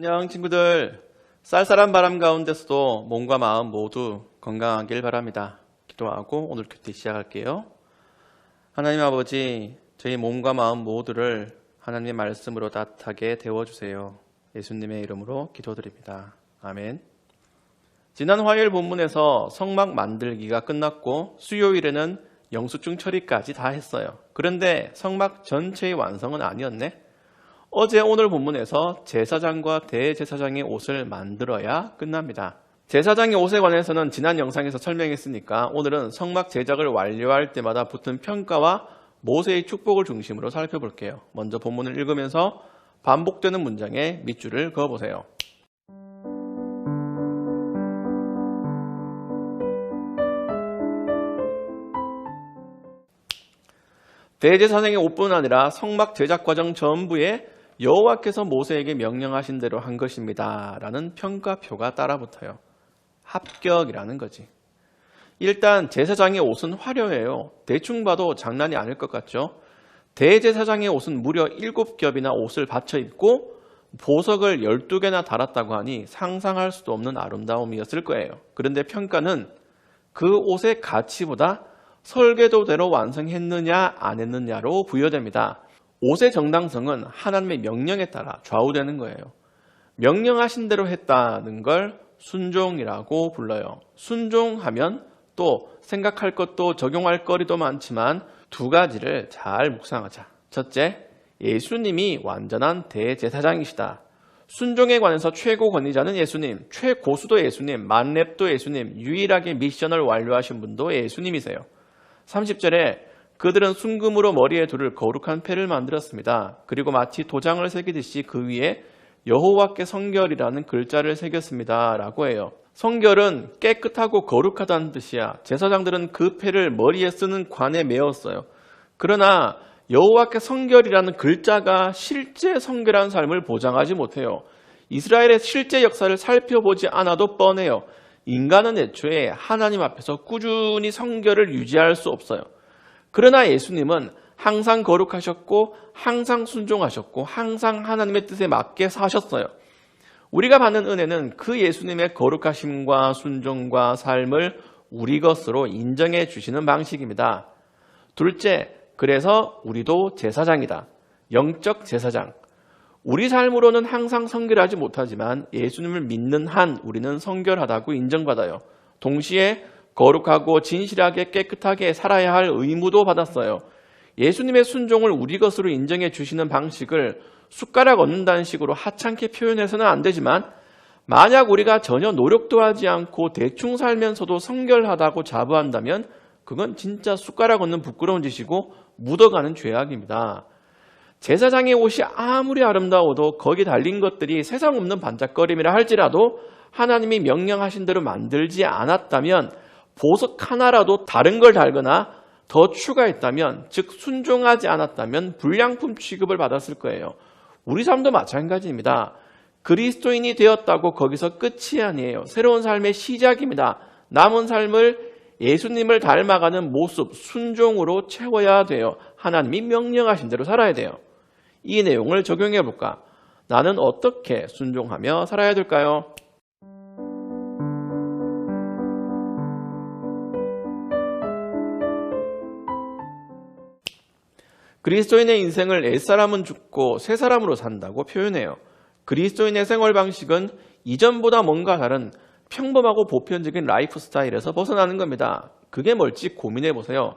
안녕 친구들. 쌀쌀한 바람 가운데서도 몸과 마음 모두 건강하길 바랍니다. 기도하고 오늘 큐티 시작할게요. 하나님 아버지, 저희 몸과 마음 모두를 하나님의 말씀으로 따뜻하게 데워주세요. 예수님의 이름으로 기도드립니다. 아멘. 지난 화요일 본문에서 성막 만들기가 끝났고 수요일에는 영수증 처리까지 다 했어요. 그런데 성막 전체의 완성은 아니었네. 어제 오늘 본문에서 제사장과 대제사장의 옷을 만들어야 끝납니다. 제사장의 옷에 관해서는 지난 영상에서 설명했으니까 오늘은 성막 제작을 완료할 때마다 붙은 평가와 모세의 축복을 중심으로 살펴볼게요. 먼저 본문을 읽으면서 반복되는 문장에 밑줄을 그어보세요. 대제사장의 옷뿐 아니라 성막 제작 과정 전부에 여호와께서 모세에게 명령하신 대로 한 것입니다 라는 평가표가 따라붙어요. 합격이라는 거지. 일단 제사장의 옷은 화려해요. 대충 봐도 장난이 아닐 것 같죠. 대제사장의 옷은 무려 7겹이나 옷을 받쳐 입고 보석을 12개나 달았다고 하니 상상할 수도 없는 아름다움이었을 거예요. 그런데 평가는 그 옷의 가치보다 설계도대로 완성했느냐 안 했느냐로 부여됩니다. 옷의 정당성은 하나님의 명령에 따라 좌우되는 거예요. 명령하신 대로 했다는 걸 순종이라고 불러요. 순종하면 또 생각할 것도 적용할 거리도 많지만 두 가지를 잘 묵상하자. 첫째, 예수님이 완전한 대제사장이시다. 순종에 관해서 최고 권위자는 예수님, 최고수도 예수님, 만렙도 예수님, 유일하게 미션을 완료하신 분도 예수님이세요. 30절에 그들은 순금으로 머리에 두를 거룩한 패를 만들었습니다. 그리고 마치 도장을 새기듯이 그 위에 여호와께 성결이라는 글자를 새겼습니다 라고 해요. 성결은 깨끗하고 거룩하다는 뜻이야. 제사장들은 그 패를 머리에 쓰는 관에 메었어요. 그러나 여호와께 성결이라는 글자가 실제 성결한 삶을 보장하지 못해요. 이스라엘의 실제 역사를 살펴보지 않아도 뻔해요. 인간은 애초에 하나님 앞에서 꾸준히 성결을 유지할 수 없어요. 그러나 예수님은 항상 거룩하셨고 항상 순종하셨고 항상 하나님의 뜻에 맞게 사셨어요. 우리가 받는 은혜는 그 예수님의 거룩하심과 순종과 삶을 우리 것으로 인정해 주시는 방식입니다. 둘째, 그래서 우리도 제사장이다. 영적 제사장. 우리 삶으로는 항상 성결하지 못하지만 예수님을 믿는 한 우리는 성결하다고 인정받아요. 동시에 거룩하고 진실하게 깨끗하게 살아야 할 의무도 받았어요. 예수님의 순종을 우리 것으로 인정해 주시는 방식을 숟가락 얹는다는 식으로 하찮게 표현해서는 안 되지만 만약 우리가 전혀 노력도 하지 않고 대충 살면서도 성결하다고 자부한다면 그건 진짜 숟가락 얹는 부끄러운 짓이고 묻어가는 죄악입니다. 제사장의 옷이 아무리 아름다워도 거기 달린 것들이 세상 없는 반짝거림이라 할지라도 하나님이 명령하신 대로 만들지 않았다면 보석 하나라도 다른 걸 달거나 더 추가했다면, 즉 순종하지 않았다면 불량품 취급을 받았을 거예요. 우리 삶도 마찬가지입니다. 그리스도인이 되었다고 거기서 끝이 아니에요. 새로운 삶의 시작입니다. 남은 삶을 예수님을 닮아가는 모습, 순종으로 채워야 돼요. 하나님이 명령하신 대로 살아야 돼요. 이 내용을 적용해 볼까? 나는 어떻게 순종하며 살아야 될까요? 그리스도인의 인생을 옛사람은 죽고 새사람으로 산다고 표현해요. 그리스도인의 생활 방식은 이전보다 뭔가 다른 평범하고 보편적인 라이프 스타일에서 벗어나는 겁니다. 그게 뭘지 고민해 보세요.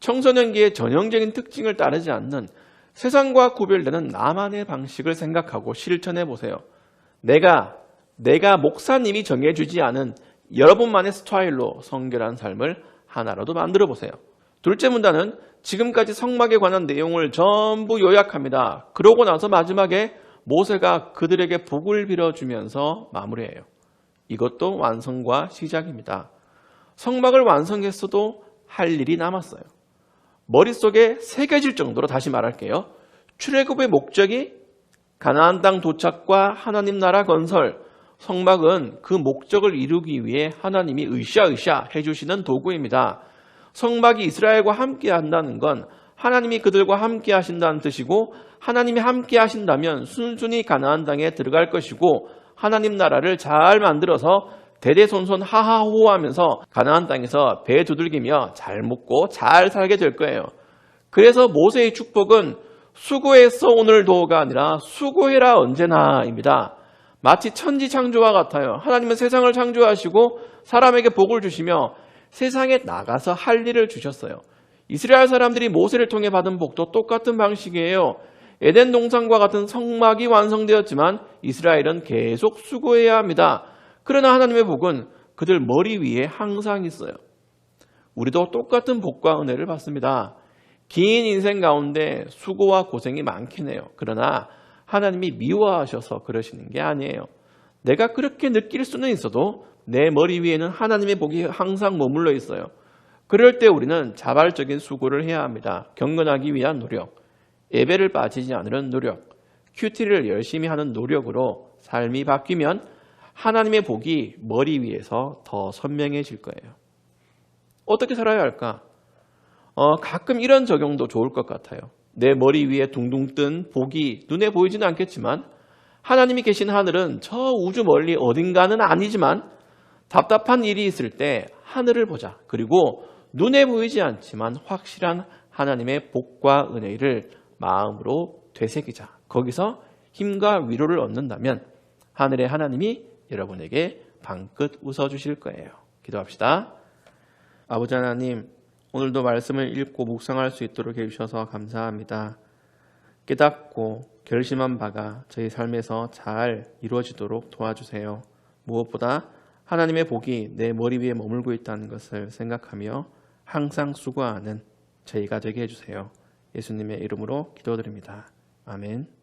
청소년기의 전형적인 특징을 따르지 않는 세상과 구별되는 나만의 방식을 생각하고 실천해 보세요. 내가 목사님이 정해주지 않은 여러분만의 스타일로 성결한 삶을 하나라도 만들어 보세요. 둘째 문단은 지금까지 성막에 관한 내용을 전부 요약합니다. 그러고 나서 마지막에 모세가 그들에게 복을 빌어주면서 마무리해요. 이것도 완성과 시작입니다. 성막을 완성했어도 할 일이 남았어요. 머릿속에 새겨질 정도로 다시 말할게요. 출애굽의 목적이 가나안 땅 도착과 하나님 나라 건설, 성막은 그 목적을 이루기 위해 하나님이 으쌰으쌰 해주시는 도구입니다. 성막이 이스라엘과 함께 한다는 건 하나님이 그들과 함께 하신다는 뜻이고 하나님이 함께 하신다면 순순히 가나안 땅에 들어갈 것이고 하나님 나라를 잘 만들어서 대대손손 하하호호하면서 가나안 땅에서 배 두들기며 잘 먹고 잘 살게 될 거예요. 그래서 모세의 축복은 수고했어 오늘도가 아니라 수고해라 언제나입니다. 마치 천지창조와 같아요. 하나님은 세상을 창조하시고 사람에게 복을 주시며 세상에 나가서 할 일을 주셨어요. 이스라엘 사람들이 모세를 통해 받은 복도 똑같은 방식이에요. 에덴 동산과 같은 성막이 완성되었지만 이스라엘은 계속 수고해야 합니다. 그러나 하나님의 복은 그들 머리 위에 항상 있어요. 우리도 똑같은 복과 은혜를 받습니다. 긴 인생 가운데 수고와 고생이 많긴 해요. 그러나 하나님이 미워하셔서 그러시는 게 아니에요. 내가 그렇게 느낄 수는 있어도 내 머리 위에는 하나님의 복이 항상 머물러 있어요. 그럴 때 우리는 자발적인 수고를 해야 합니다. 경건하기 위한 노력, 예배를 빠지지 않으려는 노력, 큐티를 열심히 하는 노력으로 삶이 바뀌면 하나님의 복이 머리 위에서 더 선명해질 거예요. 어떻게 살아야 할까? 가끔 이런 적용도 좋을 것 같아요. 내 머리 위에 둥둥 뜬 복이 눈에 보이지는 않겠지만 하나님이 계신 하늘은 저 우주 멀리 어딘가는 아니지만 답답한 일이 있을 때 하늘을 보자. 그리고 눈에 보이지 않지만 확실한 하나님의 복과 은혜를 마음으로 되새기자. 거기서 힘과 위로를 얻는다면 하늘의 하나님이 여러분에게 방긋 웃어주실 거예요. 기도합시다. 아버지 하나님, 오늘도 말씀을 읽고 묵상할 수 있도록 해주셔서 감사합니다. 깨닫고 결심한 바가 저희 삶에서 잘 이루어지도록 도와주세요. 무엇보다 하나님의 복이 내 머리 위에 머물고 있다는 것을 생각하며 항상 수고하는 저희가 되게 해주세요. 예수님의 이름으로 기도드립니다. 아멘.